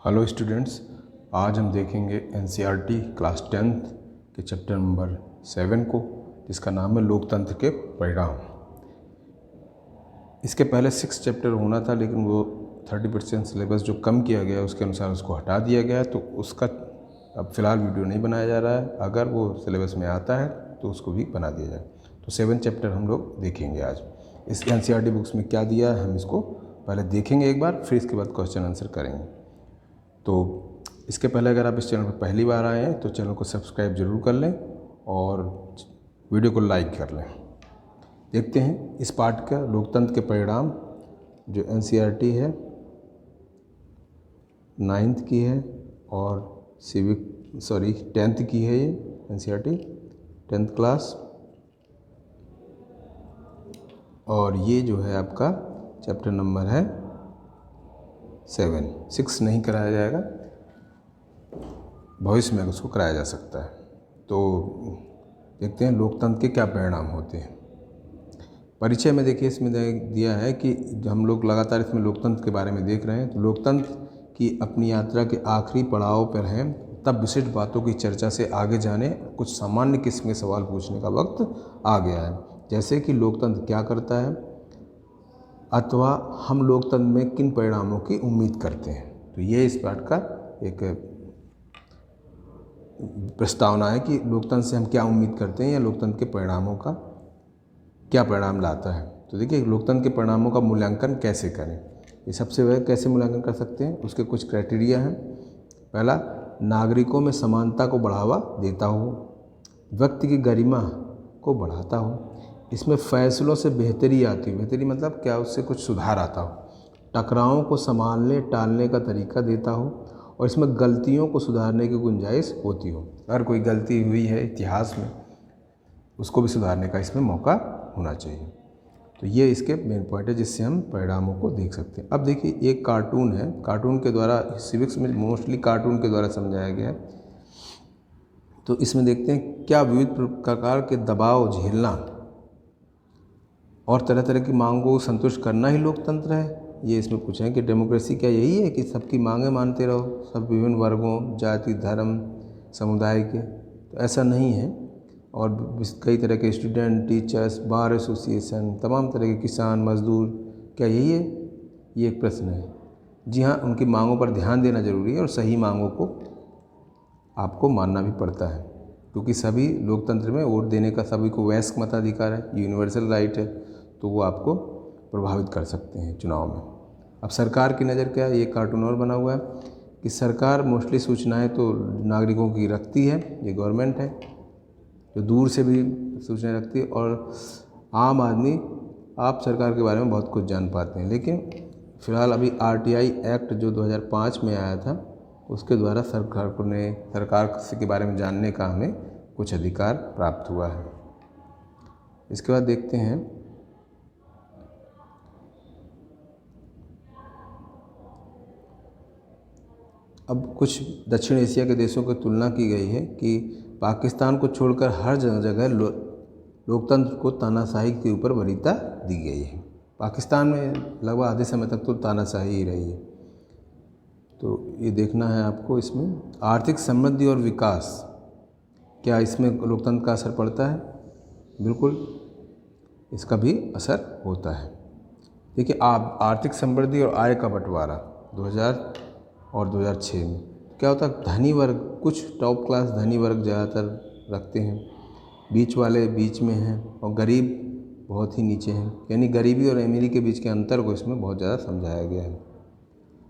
Hello students, आज हम देखेंगे एनसीईआरटी क्लास 10th के चैप्टर नंबर 7 को, जिसका नाम है लोकतंत्र के परिणाम। इसके पहले 6 चैप्टर होना था, लेकिन वो 30% सिलेबस जो कम किया गया उसके अनुसार उसको हटा दिया गया, तो उसका अब फ़िलहाल वीडियो नहीं बनाया जा रहा है। अगर वो सिलेबस में आता है तो उसको भी बना दिया जाए। तो 7 चैप्टर हम लोग देखेंगे आज। इस एनसीईआरटी बुक्स में क्या दिया है हम इसको पहले देखेंगे एक बार, फिर इसके बाद क्वेश्चन आंसर करेंगे। तो इसके पहले अगर आप इस चैनल पर पहली बार आए हैं तो चैनल को सब्सक्राइब जरूर कर लें और वीडियो को लाइक कर लें। देखते हैं इस पार्ट का लोकतंत्र के परिणाम, जो एनसीईआरटी है 9th की है और 10th की है। ये एनसीईआरटी 10th क्लास, और ये जो है आपका चैप्टर नंबर है 7। 6 नहीं कराया जाएगा, भविष्य में उसको कराया जा सकता है। तो देखते हैं लोकतंत्र के क्या परिणाम होते हैं। परिचय में देखिए इसमें दिया है कि हम लोग लगातार इसमें लोकतंत्र के बारे में देख रहे हैं। तो लोकतंत्र की अपनी यात्रा के आखिरी पड़ाव पर हैं, तब विशिष्ट बातों की चर्चा से आगे जाने कुछ सामान्य किस्म के सवाल पूछने का वक्त आ गया है। जैसे कि लोकतंत्र क्या करता है, अथवा हम लोकतंत्र में किन परिणामों की उम्मीद करते हैं। तो ये इस पाठ का एक प्रस्तावना है कि लोकतंत्र से हम क्या उम्मीद करते हैं या लोकतंत्र के परिणामों का क्या परिणाम लाता है। तो देखिए लोकतंत्र के परिणामों का मूल्यांकन कैसे करें, ये सबसे पहले कैसे मूल्यांकन कर सकते हैं, उसके कुछ क्राइटेरिया हैं। पहला, नागरिकों में समानता को बढ़ावा देता हो, व्यक्ति की गरिमा को बढ़ाता हो, इसमें फैसलों से बेहतरी आती हो, बेहतरी मतलब क्या, उससे कुछ सुधार आता हो, टकरावों को संभालने टालने का तरीका देता हो, और इसमें गलतियों को सुधारने की गुंजाइश होती हो। अगर कोई गलती हुई है इतिहास में, उसको भी सुधारने का इसमें मौका होना चाहिए। तो ये इसके मेन पॉइंट है जिससे हम परिणामों को देख सकते हैं। अब देखिए एक कार्टून है, कार्टून के द्वारा, सिविक्स में मोस्टली कार्टून के द्वारा समझाया गया है। तो इसमें देखते हैं क्या विविध प्रकार के दबाव झेलना और तरह तरह की मांगों को संतुष्ट करना ही लोकतंत्र है। ये इसमें पूछें कि डेमोक्रेसी क्या यही है कि सबकी मांगें मानते रहो, सब विभिन्न वर्गों, जाति, धर्म, समुदाय के। तो ऐसा नहीं है। और कई तरह के स्टूडेंट, टीचर्स, बार एसोसिएशन, तमाम तरह के किसान, मजदूर, क्या यही है? ये एक प्रश्न है। जी हाँ, उनकी मांगों पर ध्यान देना जरूरी है और सही मांगों को आपको मानना भी पड़ता है, क्योंकि सभी लोकतंत्र में वोट देने का सभी को वयस्क मताधिकार है, यूनिवर्सल राइट है, तो वो आपको प्रभावित कर सकते हैं चुनाव में। अब सरकार की नज़र क्या है, ये कार्टून और बना हुआ है कि सरकार मोस्टली सूचनाएं तो नागरिकों की रखती है, ये गवर्नमेंट है जो दूर से भी सूचनाएं रखती है, और आम आदमी आप सरकार के बारे में बहुत कुछ जान पाते हैं। लेकिन फ़िलहाल अभी आरटीआई एक्ट जो 2005 में आया था, उसके द्वारा सरकार के बारे में जानने का हमें कुछ अधिकार प्राप्त हुआ है। इसके बाद देखते हैं अब कुछ दक्षिण एशिया के देशों की तुलना की गई है कि पाकिस्तान को छोड़कर हर जगह लोकतंत्र को तानाशाही के ऊपर वरीयता दी गई है। पाकिस्तान में लगभग आधे समय तक तो तानाशाही ही रही है। तो ये देखना है आपको। इसमें आर्थिक समृद्धि और विकास, क्या इसमें लोकतंत्र का असर पड़ता है? बिल्कुल, इसका भी असर होता है। देखिए आप आर्थिक समृद्धि और आय का बंटवारा 2000 और 2006 में क्या होता है, धनी वर्ग, कुछ टॉप क्लास धनी वर्ग ज़्यादातर रखते हैं, बीच वाले बीच में हैं और गरीब बहुत ही नीचे हैं। यानी गरीबी और अमीरी के बीच के अंतर को इसमें बहुत ज़्यादा समझाया गया है।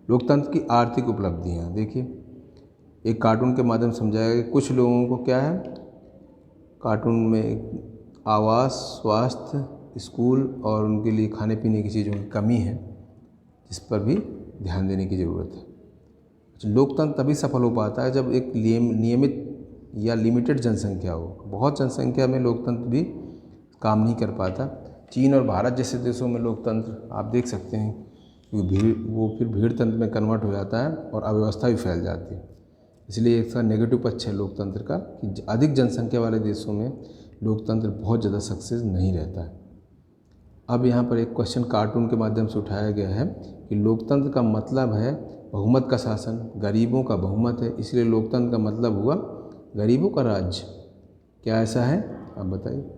लोकतंत्र की आर्थिक उपलब्धियाँ देखिए, एक कार्टून के माध्यम से समझाया गया। कुछ लोगों को क्या है, कार्टून में आवास, स्वास्थ्य, स्कूल और उनके लिए खाने पीने की चीज़ों की कमी है, जिस पर भी ध्यान देने की ज़रूरत है। लोकतंत्र तभी सफल हो पाता है जब एक नियमित या लिमिटेड जनसंख्या हो। बहुत जनसंख्या में लोकतंत्र भी काम नहीं कर पाता। चीन और भारत जैसे देशों में लोकतंत्र आप देख सकते हैं कि वो फिर भीड़ तंत्र में कन्वर्ट हो जाता है और अव्यवस्था भी फैल जाती है। इसलिए इसका नेगेटिव पक्ष है लोकतंत्र का कि अधिक जनसंख्या वाले देशों में लोकतंत्र बहुत ज़्यादा सक्सेस नहीं रहता है। अब यहाँ पर एक क्वेश्चन कार्टून के माध्यम से उठाया गया है कि लोकतंत्र का मतलब है बहुमत का शासन, गरीबों का बहुमत है, इसलिए लोकतंत्र का मतलब हुआ गरीबों का राज्य। क्या ऐसा है? आप बताइए।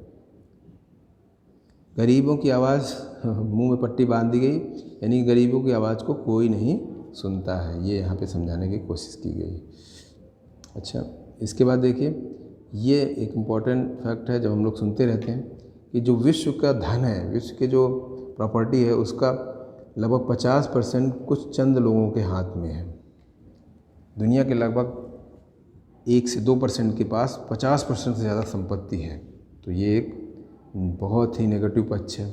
गरीबों की आवाज़ मुंह में पट्टी बांध दी गई, यानी गरीबों की आवाज़ को कोई नहीं सुनता है, ये यहाँ पे समझाने की कोशिश की गई। अच्छा, इसके बाद देखिए, ये एक इम्पॉर्टेंट फैक्ट है जब हम लोग सुनते रहते हैं कि जो विश्व का धन है, विश्व के जो प्रॉपर्टी है, उसका लगभग 50% कुछ चंद लोगों के हाथ में है। दुनिया के लगभग 1 से 2% के पास 50% से ज़्यादा संपत्ति है। तो ये एक बहुत ही नेगेटिव पक्ष है।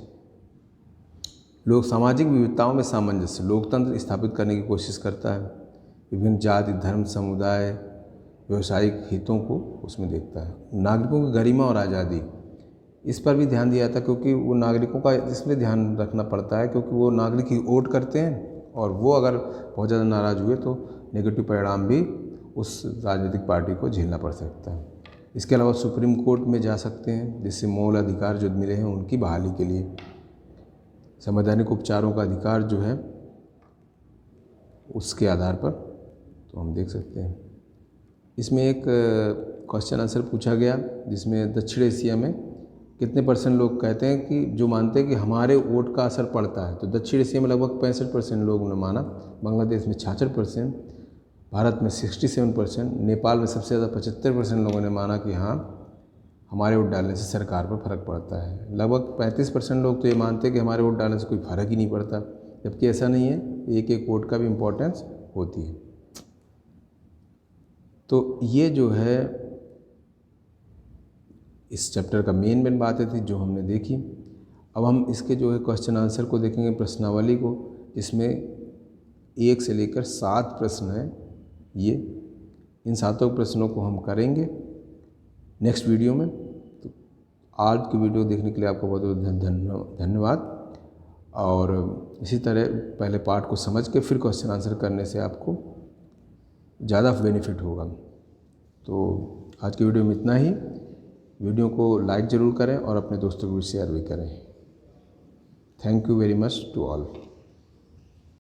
लोग सामाजिक विविधताओं में सामंजस्य, लोकतंत्र स्थापित करने की कोशिश करता है। विभिन्न जाति, धर्म, समुदाय, व्यवसायिक हितों को उसमें देखता है। नागरिकों की गरिमा और आज़ादी, इस पर भी ध्यान दिया जाता है, क्योंकि वो नागरिकों का इसमें ध्यान रखना पड़ता है, क्योंकि वो नागरिक ही वोट करते हैं और वो अगर बहुत ज़्यादा नाराज़ हुए तो नेगेटिव परिणाम भी उस राजनीतिक पार्टी को झेलना पड़ सकता है। इसके अलावा सुप्रीम कोर्ट में जा सकते हैं, जिससे मौलिक अधिकार जो मिले हैं उनकी बहाली के लिए। संवैधानिक उपचारों का अधिकार जो है उसके आधार पर तो हम देख सकते हैं। इसमें एक क्वेश्चन आंसर पूछा गया, जिसमें दक्षिण एशिया में कितने % लोग कहते हैं कि जो मानते हैं कि हमारे वोट का असर पड़ता है। तो दक्षिण एशिया में लगभग 65% लोगों ने माना, बांग्लादेश में 66%, भारत में 67%, नेपाल में सबसे ज़्यादा 75% लोगों ने माना कि हाँ, हमारे वोट डालने से सरकार पर फ़र्क पड़ता है। लगभग 35% लोग तो ये मानते हैं कि हमारे वोट डालने से कोई फ़र्क ही नहीं पड़ता, जबकि ऐसा नहीं है, एक एक वोट का भी इम्पोर्टेंस होती है। तो ये जो है इस चैप्टर का मेन बातें थी जो हमने देखी। अब हम इसके जो है क्वेश्चन आंसर को देखेंगे, प्रश्नावली को, जिसमें 1 से लेकर 7 प्रश्न हैं। ये इन 7 प्रश्नों को हम करेंगे नेक्स्ट वीडियो में। तो आज की वीडियो देखने के लिए आपको बहुत बहुत धन्यवाद। और इसी तरह पहले पार्ट को समझ के फिर क्वेश्चन आंसर करने से आपको ज़्यादा बेनिफिट होगा। तो आज की वीडियो में इतना ही। वीडियो को लाइक ज़रूर करें और अपने दोस्तों को भी शेयर भी करें। Thank you very much to all.